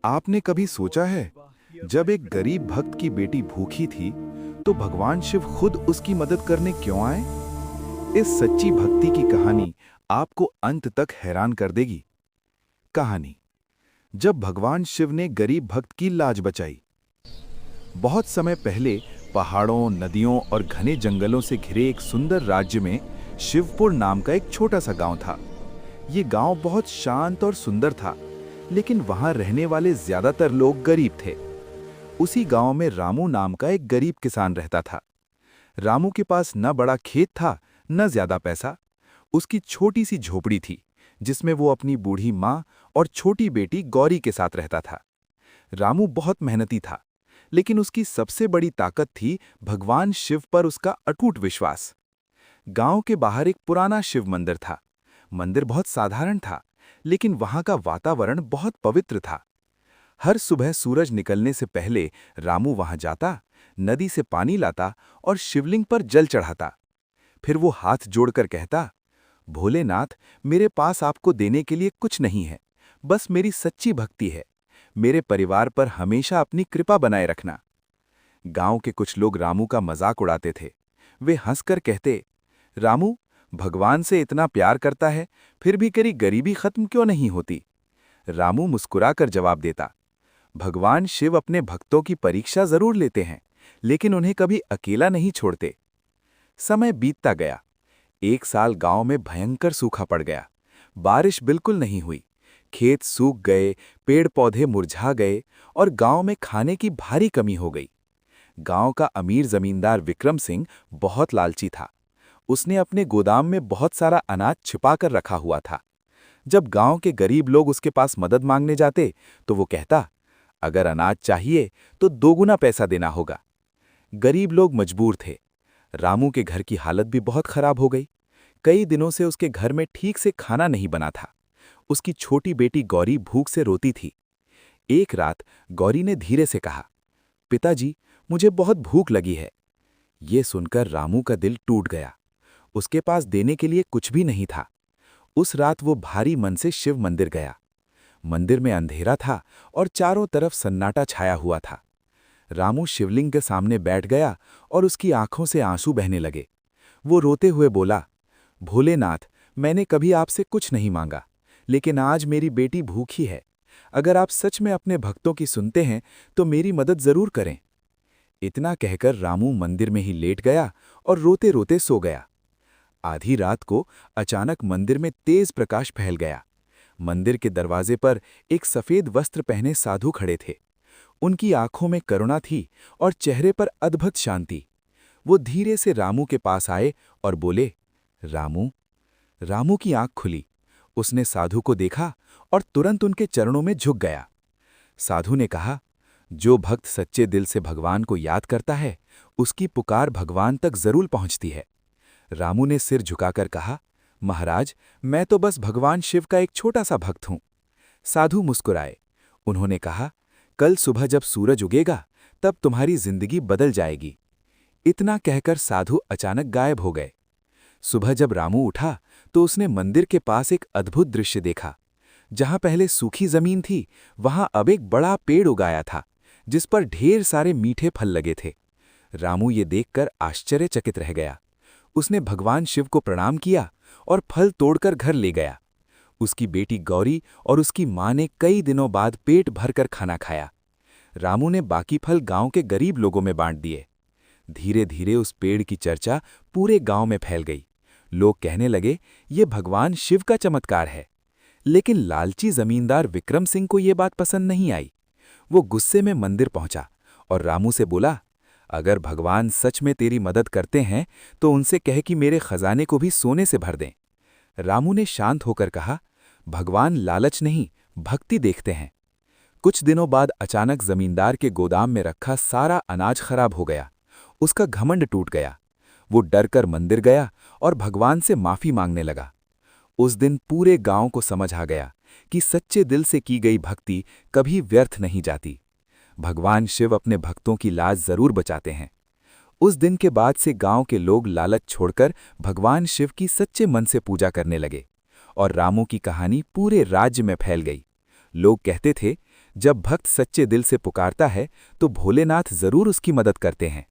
आपने कभी सोचा है, जब एक गरीब भक्त की बेटी भूखी थी, तो भगवान शिव खुद उसकी मदद करने क्यों आए? इस सच्ची भक्ति की कहानी आपको अंत तक हैरान कर देगी। कहानी: जब भगवान शिव ने गरीब भक्त की लाज बचाई। बहुत समय पहले पहाड़ों, नदियों और घने जंगलों से घिरे एक सुंदर राज्य में शिवपुर नाम का एक छोटा सा गांव था। ये गांव बहुत शांत और सुंदर था, लेकिन वहां रहने वाले ज्यादातर लोग गरीब थे। उसी गांव में रामू नाम का एक गरीब किसान रहता था। रामू के पास न बड़ा खेत था, न ज्यादा पैसा। उसकी छोटी सी झोपड़ी थी, जिसमें वो अपनी बूढ़ी माँ और छोटी बेटी गौरी के साथ रहता था। रामू बहुत मेहनती था, लेकिन उसकी सबसे बड़ी ताकत थी भगवान शिव पर उसका अटूट विश्वास। गांव के बाहर एक पुराना शिव मंदिर था। मंदिर बहुत साधारण था, लेकिन वहां का वातावरण बहुत पवित्र था। हर सुबह सूरज निकलने से पहले रामू वहां जाता, नदी से पानी लाता और शिवलिंग पर जल चढ़ाता। फिर वो हाथ जोड़कर कहता, भोलेनाथ, मेरे पास आपको देने के लिए कुछ नहीं है, बस मेरी सच्ची भक्ति है। मेरे परिवार पर हमेशा अपनी कृपा बनाए रखना। गांव के कुछ लोग रामू का मजाक उड़ाते थे। वे हंसकर कहते, रामू भगवान से इतना प्यार करता है, फिर भी कभी गरीबी खत्म क्यों नहीं होती? रामू मुस्कुराकर जवाब देता, भगवान शिव अपने भक्तों की परीक्षा जरूर लेते हैं, लेकिन उन्हें कभी अकेला नहीं छोड़ते। समय बीतता गया। एक साल गांव में भयंकर सूखा पड़ गया। बारिश बिल्कुल नहीं हुई। खेत सूख गए, पेड़ पौधे मुरझा गए और गांव में खाने की भारी कमी हो गई। गांव का अमीर जमींदार विक्रम सिंह बहुत लालची था। उसने अपने गोदाम में बहुत सारा अनाज छिपा कर रखा हुआ था। जब गांव के गरीब लोग उसके पास मदद मांगने जाते, तो वो कहता, अगर अनाज चाहिए तो दोगुना पैसा देना होगा। गरीब लोग मजबूर थे। रामू के घर की हालत भी बहुत खराब हो गई। कई दिनों से उसके घर में ठीक से खाना नहीं बना था। उसकी छोटी बेटी गौरी भूख से रोती थी। एक रात गौरी ने धीरे से कहा, पिताजी, मुझे बहुत भूख लगी है। ये सुनकर रामू का दिल टूट गया। उसके पास देने के लिए कुछ भी नहीं था। उस रात वो भारी मन से शिव मंदिर गया। मंदिर में अंधेरा था और चारों तरफ सन्नाटा छाया हुआ था। रामू शिवलिंग के सामने बैठ गया और उसकी आंखों से आंसू बहने लगे। वो रोते हुए बोला, भोलेनाथ, मैंने कभी आपसे कुछ नहीं मांगा, लेकिन आज मेरी बेटी भूखी है। अगर आप सच में अपने भक्तों की सुनते हैं तो मेरी मदद जरूर करें। इतना कहकर रामू मंदिर में ही लेट गया और रोते रोते सो गया। आधी रात को अचानक मंदिर में तेज प्रकाश फैल गया। मंदिर के दरवाजे पर एक सफेद वस्त्र पहने साधु खड़े थे। उनकी आंखों में करुणा थी और चेहरे पर अद्भुत शांति। वो धीरे से रामू के पास आए और बोले, रामू। रामू की आंख खुली। उसने साधु को देखा और तुरंत उनके चरणों में झुक गया। साधु ने कहा, जो भक्त सच्चे दिल से भगवान को याद करता है, उसकी पुकार भगवान तक जरूर पहुंचती है। रामू ने सिर झुकाकर कहा, महाराज, मैं तो बस भगवान शिव का एक छोटा सा भक्त हूं। साधु मुस्कुराए। उन्होंने कहा, कल सुबह जब सूरज उगेगा, तब तुम्हारी जिंदगी बदल जाएगी। इतना कहकर साधु अचानक गायब हो गए। सुबह जब रामू उठा तो उसने मंदिर के पास एक अद्भुत दृश्य देखा। जहां पहले सूखी जमीन थी, वहां अब एक बड़ा पेड़ उगाया था, जिस पर ढेर सारे मीठे फल लगे थे। रामू ये देखकर आश्चर्यचकित रह गया। उसने भगवान शिव को प्रणाम किया और फल तोड़कर घर ले गया। उसकी बेटी गौरी और उसकी मां ने कई दिनों बाद पेट भरकर खाना खाया। रामू ने बाकी फल गांव के गरीब लोगों में बांट दिए। धीरे धीरे उस पेड़ की चर्चा पूरे गांव में फैल गई। लोग कहने लगे, ये भगवान शिव का चमत्कार है। लेकिन लालची जमींदार विक्रम सिंह को ये बात पसंद नहीं आई। वो गुस्से में मंदिर पहुंचा और रामू से बोला, अगर भगवान सच में तेरी मदद करते हैं तो उनसे कह कि मेरे खजाने को भी सोने से भर दें। रामू ने शांत होकर कहा, भगवान लालच नहीं, भक्ति देखते हैं। कुछ दिनों बाद अचानक जमींदार के गोदाम में रखा सारा अनाज खराब हो गया। उसका घमंड टूट गया। वो डरकर मंदिर गया और भगवान से माफी मांगने लगा। उस दिन पूरे गांव को समझ आ गया कि सच्चे दिल से की गई भक्ति कभी व्यर्थ नहीं जाती। भगवान शिव अपने भक्तों की लाज जरूर बचाते हैं। उस दिन के बाद से गांव के लोग लालच छोड़कर भगवान शिव की सच्चे मन से पूजा करने लगे और रामू की कहानी पूरे राज्य में फैल गई। लोग कहते थे, जब भक्त सच्चे दिल से पुकारता है तो भोलेनाथ जरूर उसकी मदद करते हैं।